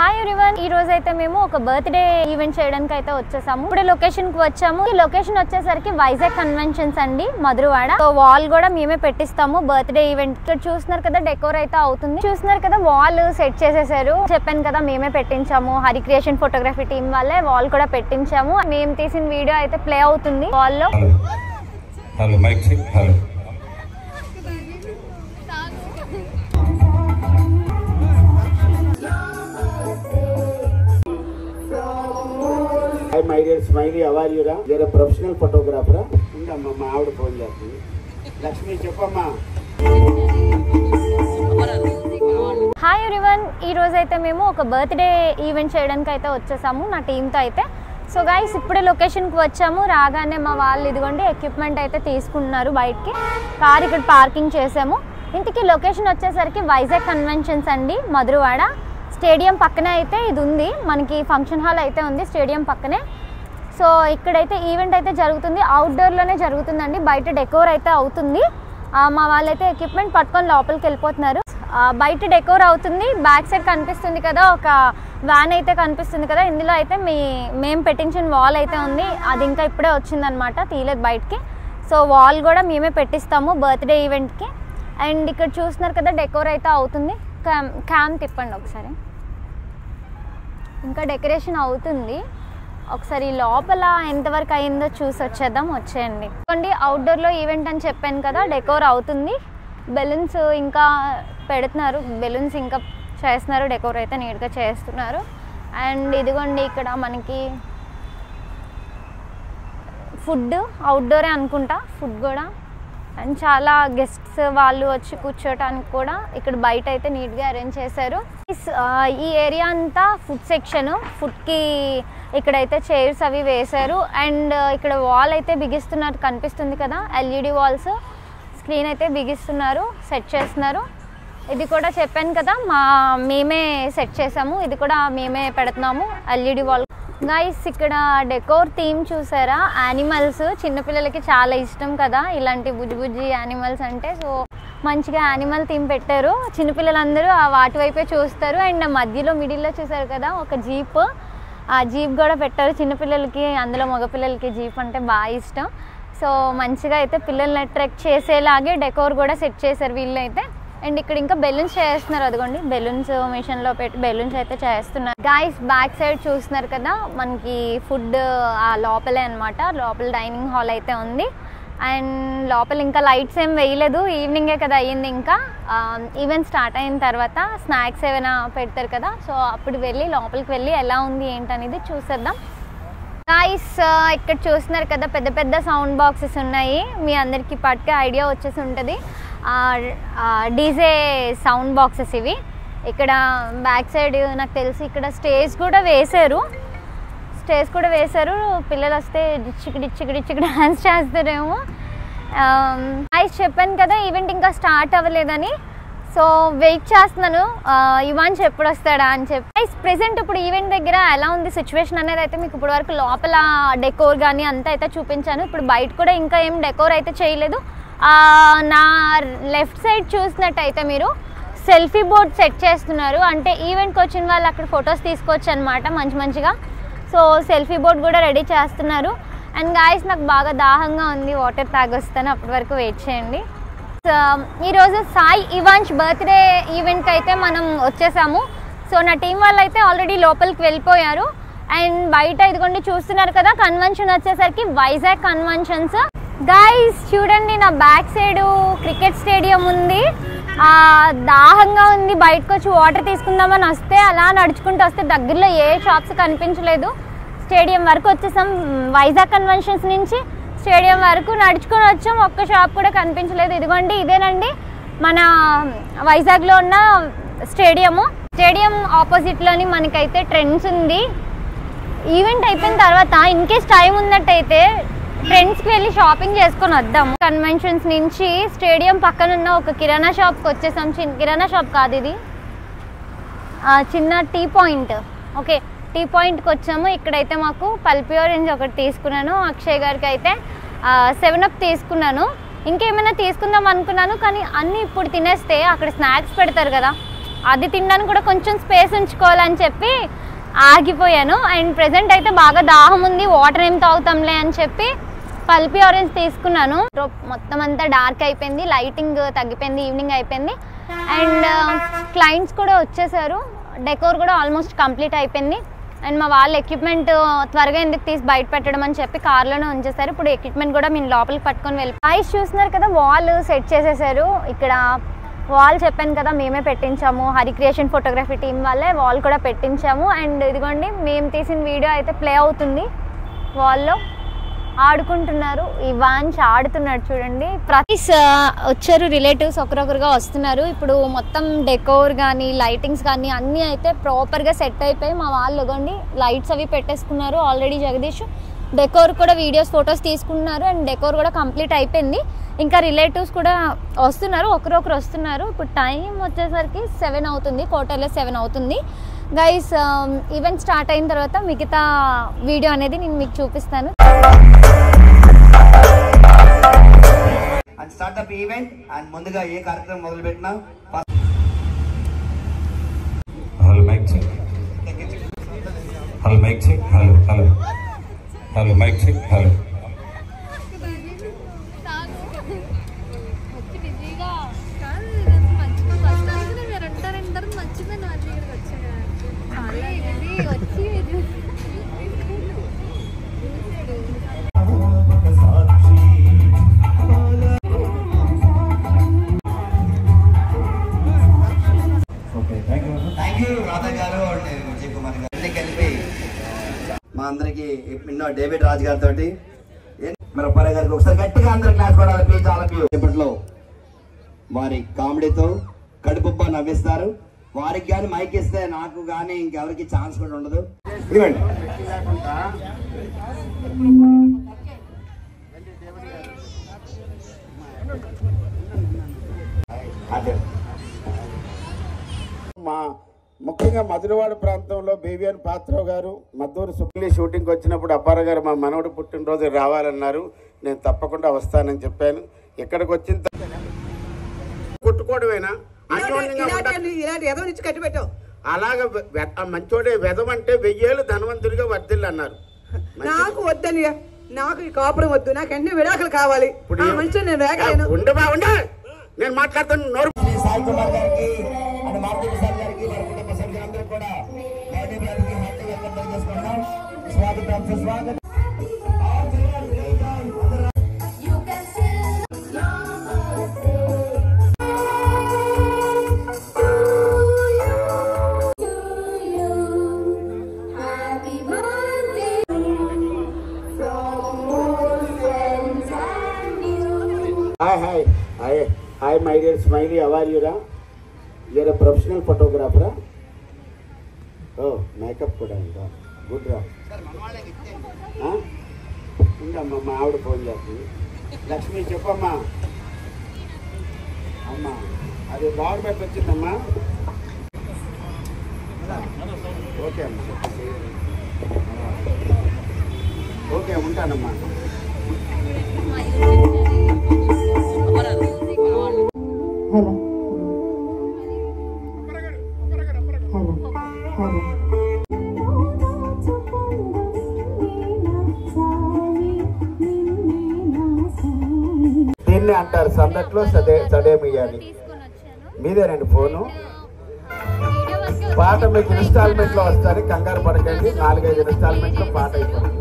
Hi everyone, ఈ రోజు అయితే మేము ఒక బర్త్డే ఈవెంట్ చేయడానికి అయితే వచ్చేసాము. ఇప్పుడు లొకేషన్ కి వచ్చాము. ఈ లొకేషన్ వచ్చేసరికి వైజాగ్ కన్వెన్షన్స్ అండి, మధురవాడ. సో వాల్ కూడా మేమే పెట్టిస్తాము బర్త్డే ఈవెంట్. ఇక్కడ చూస్తున్నారు కదా, డెకోర్ అయితే అవుతుంది. చూస్తున్నారు కదా, వాల్ సెట్ చేసేసారు. చెప్పాను కదా, మేమే పెట్టించాము. హరి క్రియేషన్ ఫోటోగ్రఫీ టీం వాళ్ళే వాల్ కూడా పెట్టించాము. మేము తీసిన వీడియో అయితే ప్లే అవుతుంది వాల్ లో. Hi my dear Smiley, how are you? You are a professional photographer. Indamma ma avadu phone chestundi. Lakshmi cheppamma. Hi everyone, ఈ రోజు అయితే మేము ఒక బర్త్డే ఈవెంట్ చేయడానికి అయితే వచ్చేసాము నా టీంతో అయితే. సో గైస్, ఇప్పుడే లొకేషన్కి వచ్చాము. రాగానే మా వాళ్ళు ఇదిగోండి ఎక్విప్మెంట్ అయితే తీసుకుంటున్నారు బయటికి. కార్ ఇక్కడ పార్కింగ్ చేసాము. ఇంటికి లొకేషన్ వచ్చేసరికి వైజాగ్ కన్వెన్షన్స్ అండి, మధురవాడ. స్టేడియం పక్కనే అయితే ఇది ఉంది, మనకి ఫంక్షన్ హాల్ అయితే ఉంది స్టేడియం పక్కనే. సో ఇక్కడైతే ఈవెంట్ అయితే జరుగుతుంది, అవుట్డోర్లోనే జరుగుతుందండి. బయట డెకోర్ అయితే అవుతుంది. మా వాళ్ళైతే ఎక్విప్మెంట్ పట్టుకొని లోపలికి వెళ్ళిపోతున్నారు. బయట డెకోర్ అవుతుంది. బ్యాక్ సైడ్ కనిపిస్తుంది కదా, ఒక వ్యాన్ అయితే కనిపిస్తుంది కదా, ఇందులో అయితే మేము పెట్టించిన వాల్ అయితే ఉంది. అది ఇంకా ఇప్పుడే వచ్చిందనమాట, తీయలేదు బయటికి. సో వాల్ కూడా మేమే పెట్టిస్తాము బర్త్డే ఈవెంట్కి. అండ్ ఇక్కడ చూస్తున్నారు కదా, డెకోర్ అయితే అవుతుంది. క్యామ్ తిప్పండి ఒకసారి. ఇంకా డెకరేషన్ అవుతుంది. ఒకసారి లోపల ఎంతవరకు అయిందో చూసి వచ్చేద్దాం, వచ్చేయండి. చూడండి, అవుట్డోర్లో ఈవెంట్ అని చెప్పాను కదా, డెకోర్ అవుతుంది. బెలూన్స్ ఇంకా పెడుతున్నారు, బెలూన్స్ ఇంకా చేస్తున్నారు, డెకోర్ అయితే నీట్గా చేస్తున్నారు. అండ్ ఇదిగోండి, ఇక్కడ మనకి ఫుడ్ అవుట్డోరే అనుకుంటా, ఫుడ్ కూడా. అండ్ చాలా గెస్ట్స్ వాళ్ళు వచ్చి కూర్చోటానికి కూడా ఇక్కడ బయట అయితే నీట్గా అరేంజ్ చేశారు. ఈ ఏరియా అంతా ఫుడ్ సెక్షన్, ఫుడ్కి ఇక్కడైతే చైర్స్ అవి వేశారు. అండ్ ఇక్కడ వాల్ అయితే బిగిస్తున్నారు, కనిపిస్తుంది కదా, ఎల్ఈడి వాల్స్. స్క్రీన్ అయితే బిగిస్తున్నారు, సెట్ చేస్తున్నారు. ఇది కూడా చెప్పాను కదా, మేమే సెట్ చేసాము. ఇది కూడా మేమే పెడుతున్నాము, ఎల్ఈడి వాల్. గైస్, ఇక్కడ డెకోర్ థీమ్ చూసారా, యానిమల్స్. చిన్నపిల్లలకి చాలా ఇష్టం కదా ఇలాంటి బుజ్జి బుజ్జి యానిమల్స్ అంటే. సో మంచిగా యానిమల్ థీమ్ పెట్టారు. చిన్నపిల్లలందరూ వాటి వైపే చూస్తారు. అండ్ మధ్యలో మిడిల్లో చూసారు కదా ఒక జీప్, ఆ జీప్ కూడా పెట్టారు చిన్నపిల్లలకి. అందులో మగపిల్లలకి జీప్ అంటే బాగా ఇష్టం. సో మంచిగా అయితే పిల్లల్ని అట్రాక్ట్ చేసేలాగే డెకోర్ కూడా సెట్ చేశారు వీళ్ళైతే. అండ్ ఇక్కడ ఇంకా బెలూన్స్ చేస్తున్నారు, అదిగోండి బెలూన్స్ మిషన్లో పెట్టి బెలూన్స్ అయితే చేస్తున్నారు. గాయస్, బ్యాక్ సైడ్ చూస్తున్నారు కదా, మనకి ఫుడ్ ఆ లోపలే అనమాట. లోపల డైనింగ్ హాల్ అయితే ఉంది. అండ్ లోపల ఇంకా లైట్స్ ఏం వేయలేదు, ఈవినింగే కదా అయ్యింది. ఇంకా ఈవెంట్ స్టార్ట్ అయిన తర్వాత స్నాక్స్ ఏమైనా పెడతారు కదా, సో అప్పుడు వెళ్ళి లోపలికి వెళ్ళి ఎలా ఉంది ఏంటనేది చూసేద్దాం. గాయస్, ఇక్కడ చూస్తున్నారు కదా, పెద్ద పెద్ద సౌండ్ బాక్సెస్ ఉన్నాయి. మీ అందరికీ పట్టుకే ఐడియా వచ్చేసి ఉంటుంది, డీజే సౌండ్ బాక్సెస్ ఇవి. ఇక్కడ బ్యాక్ సైడ్ నాకు తెలిసి ఇక్కడ స్టేజ్ కూడా వేశారు. పిల్లలు వస్తే డిచ్చికి డాన్స్ చేస్తారేమో. గైస్, చెప్పాను కదా ఈవెంట్ ఇంకా స్టార్ట్ అవ్వలేదని. సో వెయిట్ చేస్తున్నాను ఇవాన్ ఎప్పుడు వస్తాడా అని చెప్పి. గైస్, ప్రెసెంట్ ఇప్పుడు ఈవెంట్ దగ్గర ఎలా ఉంది సిచ్యువేషన్ అనేది అయితే మీకు ఇప్పుడు వరకు లోపల డెకోర్ కానీ అంతా అయితే చూపించాను. ఇప్పుడు బయట కూడా ఇంకా ఏం డెకోర్ అయితే చేయలేదు. నా లెఫ్ట్ సైడ్ చూసినట్టయితే మీరు సెల్ఫీ బోర్డ్ సెట్ చేస్తున్నారు. అంటే ఈవెంట్కి వచ్చిన వాళ్ళు అక్కడ ఫొటోస్ తీసుకోవచ్చు అనమాట మంచిగా. సో సెల్ఫీ బోర్డ్ కూడా రెడీ చేస్తున్నారు. అండ్ గాయస్, నాకు బాగా దాహంగా ఉంది, వాటర్ తాగొస్తాను, అప్పటి వరకు వెయిట్ చేయండి. ఈరోజు సాయి ఇవాంష్ బర్త్డే ఈవెంట్కి అయితే మనం వచ్చేసాము. సో నా టీం వాళ్ళు అయితే ఆల్రెడీ లోపలికి వెళ్ళిపోయారు. అండ్ బయట ఇదిగోండి చూస్తున్నారు కదా, కన్వెన్షన్ వచ్చేసరికి వైజాగ్ కన్వెన్షన్స్. గైస్, చూడండి నా బ్యాక్ సైడ్ క్రికెట్ స్టేడియం ఉంది. దాహంగా ఉంది, బయటకు వచ్చి వాటర్ తీసుకుందామని వస్తే అలా నడుచుకుంటూ వస్తే దగ్గరలో ఏ షాప్స్ కనిపించలేదు. స్టేడియం వరకు వచ్చేసాం. వైజాగ్ కన్వెన్షన్స్ నుంచి స్టేడియం వరకు నడుచుకొని వచ్చాం, ఒక్క షాప్ కూడా కనిపించలేదు. ఇదిగోండి, ఇదేనండి మన వైజాగ్లో ఉన్న స్టేడియం ఆపోజిట్లోని మనకైతే ట్రెండ్స్ ఉంది. ఈవెంట్ అయిపోయిన తర్వాత ఇన్ కేస్ టైం ఉన్నట్టయితే ట్రెండ్స్కి వెళ్ళి షాపింగ్ చేసుకొని వద్దాం. కన్వెన్షన్స్ నుంచి స్టేడియం పక్కన ఉన్న ఒక కిరాణా షాప్కి వచ్చేసాం. కిరాణా షాప్ కాదు ఇది, చిన్న టీ పాయింట్. ఓకే, టీ పాయింట్కి వచ్చాము. ఇక్కడైతే మాకు పల్పి ఆరెంజ్ ఒకటి తీసుకున్నాను, అక్షయ్ గారికి అయితే 7up తీసుకున్నాను. ఇంకేమైనా తీసుకుందాం అనుకున్నాను, కానీ అన్నీ ఇప్పుడు తినేస్తే అక్కడ స్నాక్స్ పెడతారు కదా, అది తినడానికి కూడా కొంచెం స్పేస్ ఉంచుకోవాలని చెప్పి ఆగిపోయాను. అండ్ ప్రెజెంట్ అయితే బాగా దాహం ఉంది, వాటర్ ఏం తాగుతాంలే అని చెప్పి పల్పి ఆరెంజ్ తీసుకున్నాను. మొత్తం అంతా డార్క్ అయిపోయింది, లైటింగ్ తగ్గిపోయింది, ఈవినింగ్ అయిపోయింది. అండ్ క్లయింట్స్ కూడా వచ్చేసారు, డెకోర్ కూడా ఆల్మోస్ట్ కంప్లీట్ అయిపోయింది. అండ్ మా వాళ్ళ ఎక్విప్మెంట్ త్వరగా ఎందుకు తీసి బయట పెట్టడం అని చెప్పి కార్లోనే ఉంచేసారు. ఇప్పుడు ఎక్విప్మెంట్ కూడా మేము లోపలికి పట్టుకొని వెళ్ళి ఐస్ చూస్తున్నారు కదా, వాల్ సెట్ చేసేసారు. ఇక్కడ వాల్ చెప్పాను కదా మేమే పెట్టించాము, హరి క్రియేషన్ ఫోటోగ్రఫీ టీం వాళ్ళే వాల్ కూడా పెట్టించాము. అండ్ ఇదిగోండి మేము తీసిన వీడియో అయితే ప్లే అవుతుంది, వాల్లో ఆడుకుంటున్నారు. ఇవాన్స్ ఆడుతున్నాడు చూడండి. ప్రతి వచ్చారు రిలేటివ్స్ ఒకరొకరుగా వస్తున్నారు. ఇప్పుడు మొత్తం డెకోర్ కానీ లైటింగ్స్ కానీ అన్నీ అయితే ప్రాపర్గా సెట్ అయిపోయి మా వాళ్ళు ఇదిగోండి లైట్స్ అవి పెట్టేసుకున్నారు ఆల్రెడీ. జగదీష్ డెకోర్ కూడా వీడియోస్ ఫొటోస్ తీసుకున్నారు. అండ్ డెకోర్ కూడా కంప్లీట్ అయిపోయింది. ఇంకా రిలేటివ్స్ కూడా వస్తున్నారు, ఒకరొకరు వస్తున్నారు. ఇప్పుడు టైం వచ్చేసరికి 7 అవుతుంది, క్వార్టర్లో 7 అవుతుంది. గైస్ ఈవెంట్ స్టార్ట్ అయిన తర్వాత మిగతా వీడియో అనేది నేను మీకు చూపిస్తాను. And start up event. And ముందుగా ఏ కార్యక్రమం మొదలు పెట్టినా hello mic check, hello mic check, hello hello hello mic check, hello. మా అందరికి ఎన్నో డేవిడ్ రాజ్ గారితో మరి అప్పారావు గారికి ఒకసారి గట్టిగా అందరు class Kodali please. All of you ఇప్పట్లో వారి కామెడీతో కడుపుబ్బా నవ్విస్తారు. వారికి కానీ మైక్ ఇస్తే నాకు కానీ ఇంకెవరికి ఛాన్స్ కూడా ఉండదు. ఇవ్వండి. మా ముఖ్యంగా మధురవాడ ప్రాంతంలో బేబియన్ పాత్రరావు గారు మద్దూరు సుప్లీ షూటింగ్కి వచ్చినప్పుడు అప్పారావు గారు మా మనవడు పుట్టినరోజు రావాలన్నారు. నేను తప్పకుండా వస్తానని చెప్పాను. ఇక్కడికి వచ్చిన కొట్టుకోవడమేనా అలాగే మంచోడే వెధం అంటే 1000 ఏళ్ళు ధనవంతుడిగా వర్ధిల్లు అన్నారు. నాకు వద్దని, నాకు ఈ కాపురం వద్దు, నాకు అన్ని విడాకులు కావాలి. నేను మాట్లాడుతాను. సాయి కుమార్ గారికి అండ్ మార్కెట్ సార్ గారికి వారి కుటుంబ సభ్యులందరూ కూడా స్వాగతం సుస్వాగతం. Hi my dear Smiley, how are you ra? You are a professional photographer ra? Oh, makeup kuda unda. Good ra. Unda ma avadu phone chestundi. Lakshmi cheppamma. Amma adi government vachindamma. Okay amma. Okay untanamma. Hello దీన్ని అంటారు సందట్లో సడేమియాని. మీదేనండి phone. పాట మీకు ఇన్స్టాల్మెంట్లో వస్తుంది, కంగారు పడకండి. 4-5 ఇన్స్టాల్మెంట్లో పాట అయిపోయింది.